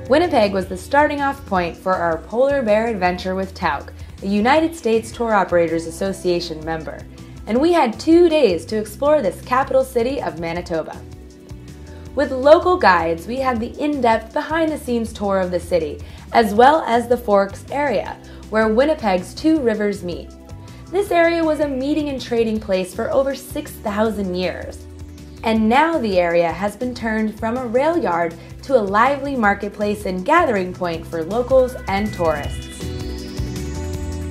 Winnipeg was the starting off point for our polar bear adventure with Tauck, a United States Tour Operators Association member, and we had 2 days to explore this capital city of Manitoba. With local guides, we had the in-depth behind-the-scenes tour of the city, as well as the Forks area, where Winnipeg's two rivers meet. This area was a meeting and trading place for over 6,000 years. And now the area has been turned from a rail yard to a lively marketplace and gathering point for locals and tourists.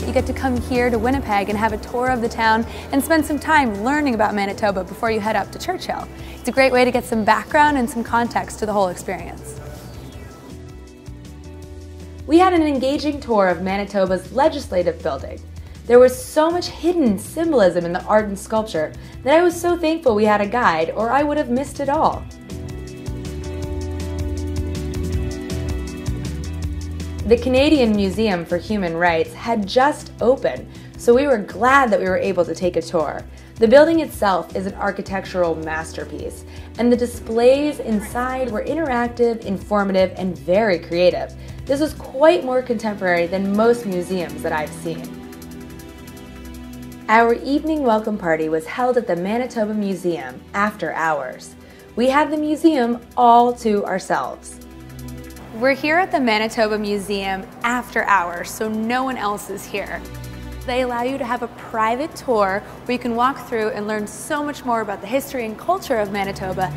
You get to come here to Winnipeg and have a tour of the town and spend some time learning about Manitoba before you head up to Churchill. It's a great way to get some background and some context to the whole experience. We had an engaging tour of Manitoba's legislative building. There was so much hidden symbolism in the art and sculpture that I was so thankful we had a guide, or I would have missed it all. The Canadian Museum for Human Rights had just opened, so we were glad that we were able to take a tour. The building itself is an architectural masterpiece, and the displays inside were interactive, informative, and very creative. This was quite more contemporary than most museums that I've seen. Our evening welcome party was held at the Manitoba Museum after hours. We had the museum all to ourselves. We're here at the Manitoba Museum after hours, so no one else is here. They allow you to have a private tour where you can walk through and learn so much more about the history and culture of Manitoba.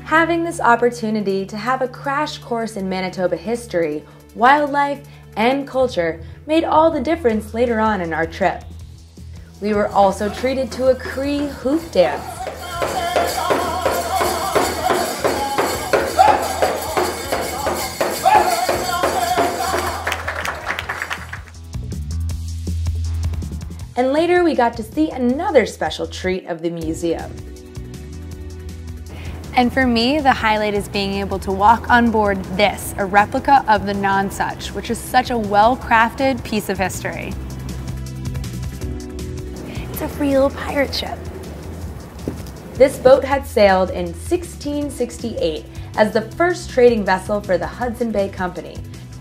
Having this opportunity to have a crash course in Manitoba history, wildlife, and culture made all the difference later on in our trip. We were also treated to a Cree hoof dance. And later we got to see another special treat of the museum. And for me, the highlight is being able to walk on board this, a replica of the Nonsuch, which is such a well-crafted piece of history. A real pirate ship. This boat had sailed in 1668 as the first trading vessel for the Hudson Bay Company,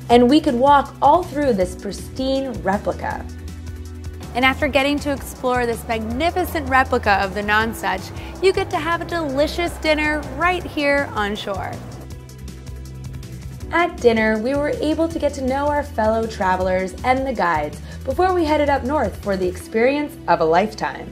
and we could walk all through this pristine replica. And after getting to explore this magnificent replica of the Nonsuch, you get to have a delicious dinner right here on shore. At dinner, we were able to get to know our fellow travelers and the guides before we headed up north for the experience of a lifetime.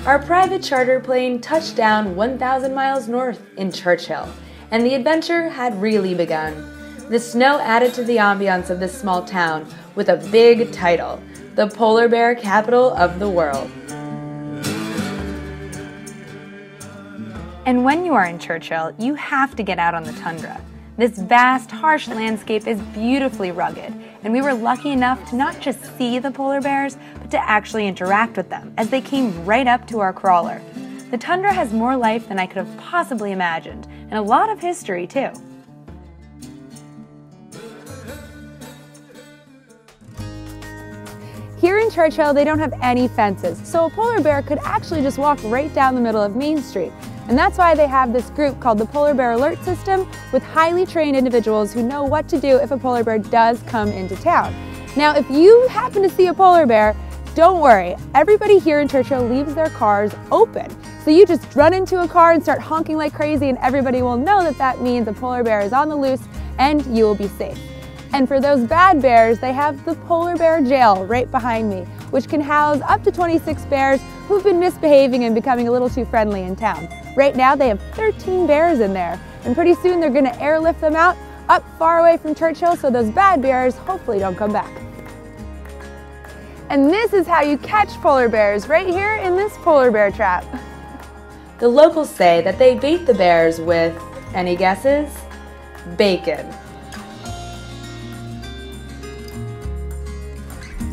Our private charter plane touched down 1,000 miles north in Churchill, and the adventure had really begun. The snow added to the ambiance of this small town with a big title, the polar bear capital of the world. And when you are in Churchill, you have to get out on the tundra. This vast, harsh landscape is beautifully rugged, and we were lucky enough to not just see the polar bears, but to actually interact with them as they came right up to our crawler. The tundra has more life than I could have possibly imagined, and a lot of history too. Here in Churchill, they don't have any fences, so a polar bear could actually just walk right down the middle of Main Street. And that's why they have this group called the Polar Bear Alert System with highly trained individuals who know what to do if a polar bear does come into town. Now, if you happen to see a polar bear, don't worry. Everybody here in Churchill leaves their cars open. So you just run into a car and start honking like crazy, and everybody will know that that means a polar bear is on the loose and you will be safe. And for those bad bears, they have the Polar Bear Jail right behind me, which can house up to 26 bears who've been misbehaving and becoming a little too friendly in town. Right now they have 13 bears in there, and pretty soon they're going to airlift them out up far away from Churchill so those bad bears hopefully don't come back. And this is how you catch polar bears, right here in this polar bear trap. The locals say that they bait the bears with, any guesses? Bacon.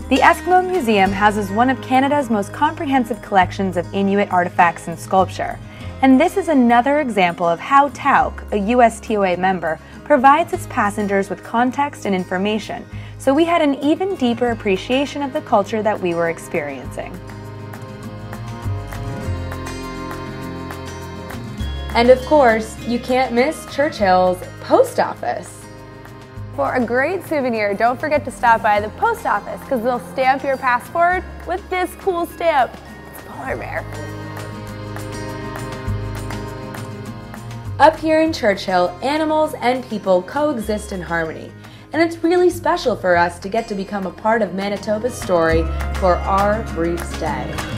The Eskimo Museum houses one of Canada's most comprehensive collections of Inuit artifacts and sculpture. And this is another example of how Tauck, a USTOA member, provides its passengers with context and information, so we had an even deeper appreciation of the culture that we were experiencing. And of course, you can't miss Churchill's post office. For a great souvenir, don't forget to stop by the post office because they'll stamp your passport with this cool stamp. It's a polar bear. Up here in Churchill, animals and people coexist in harmony, and it's really special for us to get to become a part of Manitoba's story for our brief stay.